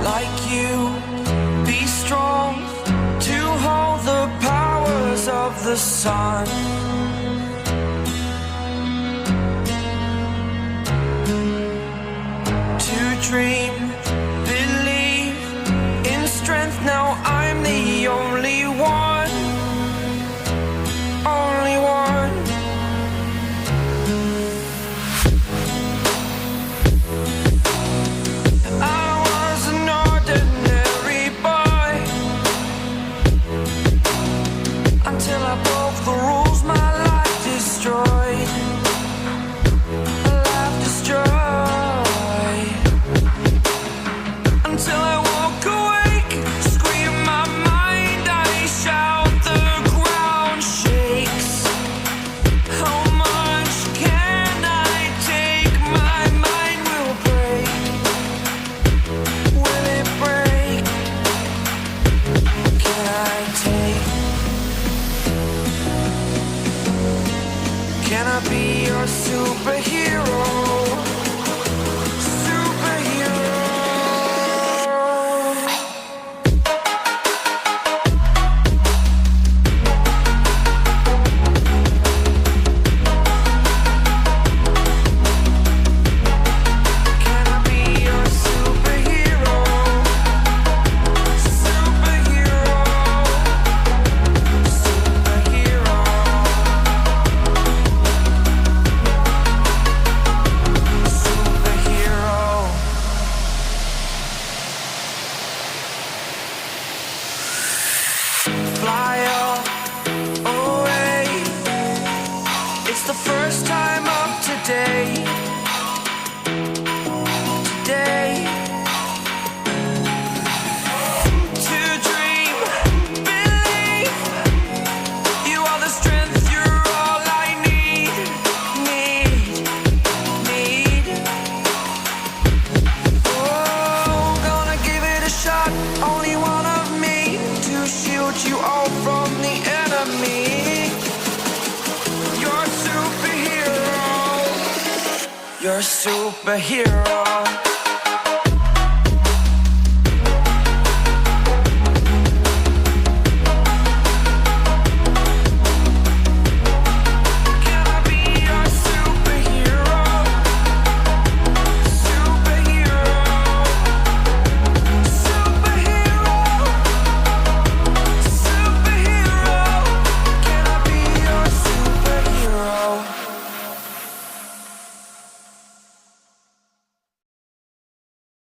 like you, be strong to hold the powers of the sun. To dream, believe in strength. Now I'm the only one, only one. I was an ordinary boy until I broke the rules. My life destroyed, life destroyed. Until I walk awake, scream my mind, I shout, the ground shakes. How much can I take? My mind will break. Will it break? Can I take? Can I be your superhero? Fly away. It's the first time of today. Today. To dream, believe. You are the strength, you're all I need. Oh, gonna give it a shot. Only one of me to shield you all from the enemy. You're a superhero. You're a superhero.